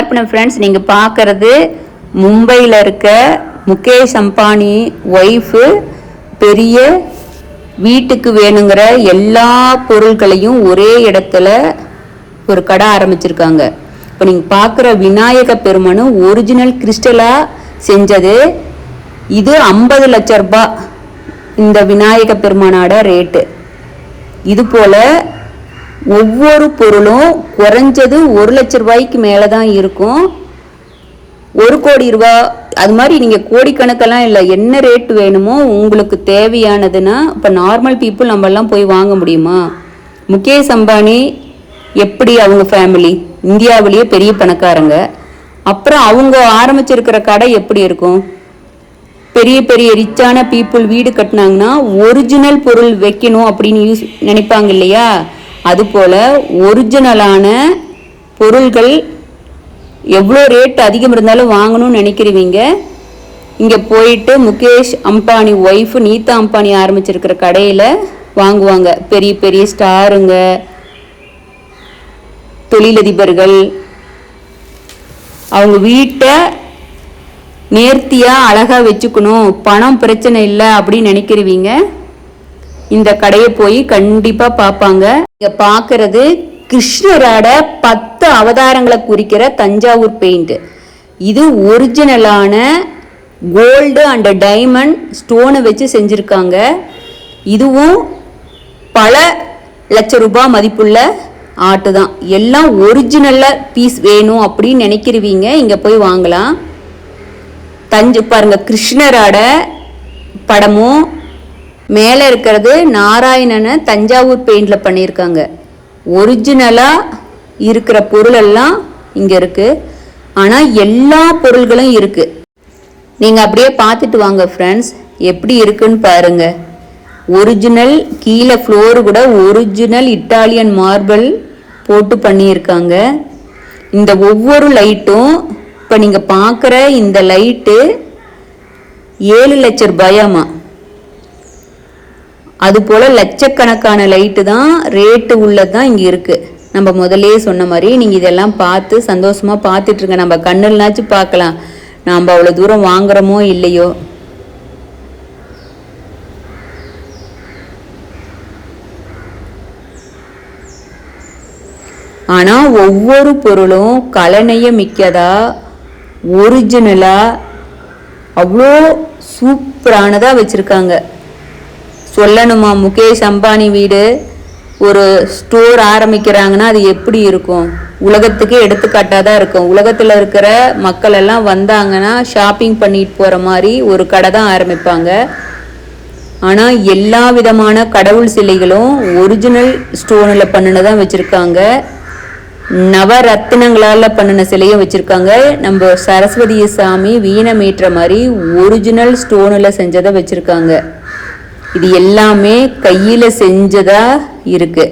சமர்ப்பணம் ஃப்ரெண்ட்ஸ். நீங்கள் பார்க்குறது மும்பையில் இருக்க முகேஷ் அம்பானி ஒய்ஃபு பெரிய வீட்டுக்கு வேணுங்கிற எல்லா பொருட்களையும் ஒரே இடத்துல ஒரு கடை ஆரம்பிச்சிருக்காங்க. இப்போ நீங்கள் பார்க்குற விநாயக பெருமானு ஒரிஜினல் கிறிஸ்டலாக செஞ்சது. இது 50 லட்ச ரூபாய் இந்த விநாயக பெருமானோட ரேட்டு. இது போல் ஒவ்வொரு பொருளும் குறைஞ்சது 1 லட்ச ரூபாய்க்கு மேலே தான் இருக்கும். 1 கோடி ரூபா அது மாதிரி நீங்கள் கோடிக்கணக்கெல்லாம் இல்லை, என்ன ரேட்டு வேணுமோ உங்களுக்கு தேவையானதுன்னா. இப்போ நார்மல் பீப்புள் நம்மெல்லாம் போய் வாங்க முடியுமா? முகேஷ் அம்பானி எப்படி அவங்க ஃபேமிலி இந்தியாவிலேயே பெரிய பணக்காரங்க. அப்புறம் அவங்க ஆரம்பிச்சிருக்கிற கடை எப்படி இருக்கும்? பெரிய பெரிய ரிச்சான பீப்புள் வீடு கட்டினாங்கன்னா ஒரிஜினல் பொருள் வைக்கணும் அப்படின்னு நினைப்பாங்க இல்லையா? அதுபோல் ஒரிஜினலான பொருள்கள் எவ்வளோ ரேட் அதிகம் இருந்தாலும் வாங்கணும்னு நினைக்கிறீங்க. இங்கே போயிட்டு முகேஷ் அம்பானி ஒய்ஃபு நீதா அம்பானி ஆரம்பிச்சிருக்கிற கடையில் வாங்குவாங்க. பெரிய பெரிய ஸ்டாருங்க, தொழிலதிபர்கள் அவங்க வீட்டை நேர்த்தியாக அழகாக வச்சுக்கணும், பணம் பிரச்சனை இல்லை அப்படின்னு நினைக்கிறவங்க இந்த கடையை போய் கண்டிப்பாக பார்ப்பாங்க. இங்கே பார்க்குறது கிருஷ்ணரோட 10 அவதாரங்களை குறிக்கிற தஞ்சாவூர் பெயிண்ட். இது ஒரிஜினலான கோல்டு அண்ட் டைமண்ட் ஸ்டோனை வச்சு செஞ்சுருக்காங்க. இதுவும் பல லட்ச ரூபாய் மதிப்புள்ள ஆர்ட் தான். எல்லாம் ஒரிஜினலில் பீஸ் வேணும் அப்படின்னு நினைக்கிறவங்க இங்கே போய் வாங்கலாம். பாருங்க, கிருஷ்ணரோட படமும் மேலே இருக்கிறது நாராயணனை தஞ்சாவூர் பெயிண்டில் பண்ணியிருக்காங்க. ஒரிஜினலாக இருக்கிற பொருளெல்லாம் இங்கே இருக்குது. ஆனால் எல்லா பொருள்களும் இருக்குது. நீங்கள் அப்படியே பார்த்துட்டு வாங்க ஃப்ரெண்ட்ஸ், எப்படி இருக்குன்னு பாருங்கள். ஒரிஜினல் கீழே ஃப்ளோரு கூட ஒரிஜினல் இட்டாலியன் மார்பிள் போட்டு பண்ணியிருக்காங்க. இந்த ஒவ்வொரு லைட்டும் இப்போ நீங்கள் பார்க்குற இந்த லைட்டு 7 லட்ச ரூபாயாமா. அதுபோல் லட்சக்கணக்கான லைட்டு தான் ரேட்டு உள்ளது தான் இங்கே இருக்குது. நம்ம முதலே சொன்ன மாதிரி நீங்கள் இதெல்லாம் பார்த்து சந்தோஷமாக பார்த்துட்ருங்க. நம்ம கண்ணுலனாச்சும் பார்க்கலாம், நாம் அவ்வளோ தூரம் வாங்குகிறோமோ இல்லையோ. ஆனால் ஒவ்வொரு பொருளும் கலைநய மிக்கதா ஒரிஜினலாக அவ்வளோ சூப்பரானதாக வச்சுருக்காங்க. சொல்லணுமா, முகேஷ் அம்பானி வீடு ஒரு ஸ்டோர் ஆரம்பிக்கிறாங்கன்னா அது எப்படி இருக்கும்? உலகத்துக்கே எடுத்துக்காட்டாக தான் இருக்கும். உலகத்தில் இருக்கிற மக்கள் எல்லாம் வந்தாங்கன்னா ஷாப்பிங் பண்ணிட்டு போகிற மாதிரி ஒரு கடை தான் ஆரம்பிப்பாங்க. ஆனால் எல்லா விதமான கடவுள் சிலைகளும் ஒரிஜினல் ஸ்டோனில் பண்ணினதான் வச்சுருக்காங்க. நவரத்தினங்களால் பண்ணின சிலையும் வச்சுருக்காங்க. நம்ம சரஸ்வதி சாமி வீணை மீட்டுற மாதிரி ஒரிஜினல் ஸ்டோனில் செஞ்சதை வச்சுருக்காங்க. இது எல்லாமே கையில் செஞ்சதா இருக்கு.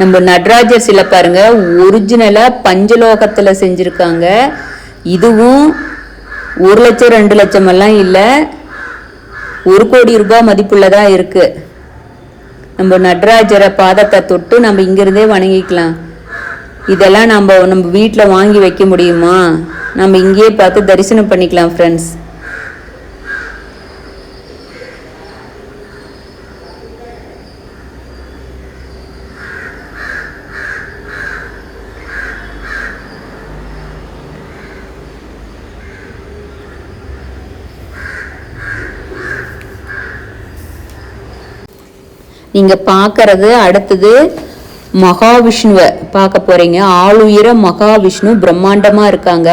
நம்ம நடராஜர் சிலை பாருங்க, ஒரிஜினலாக பஞ்சலோகத்தில் செஞ்சுருக்காங்க. இதுவும் 1 லட்சம் 2 லட்சம் எல்லாம் இல்லை, 1 கோடி ரூபாய் மதிப்புள்ளதாக இருக்குது. நம்ம நடராஜரை பாதத்தை தொட்டு நம்ம இங்கிருந்தே வணங்கிக்கலாம். இதெல்லாம் நம்ம வீட்டில் வாங்கி வைக்க முடியுமா? நம்ம இங்கேயே பார்த்து தரிசனம் பண்ணிக்கலாம் ஃப்ரெண்ட்ஸ். நீங்கள் பார்க்கறது அடுத்தது மகாவிஷ்ணுவை பார்க்க போகிறீங்க. ஆளுயர மகாவிஷ்ணு பிரம்மாண்டமாக இருக்காங்க.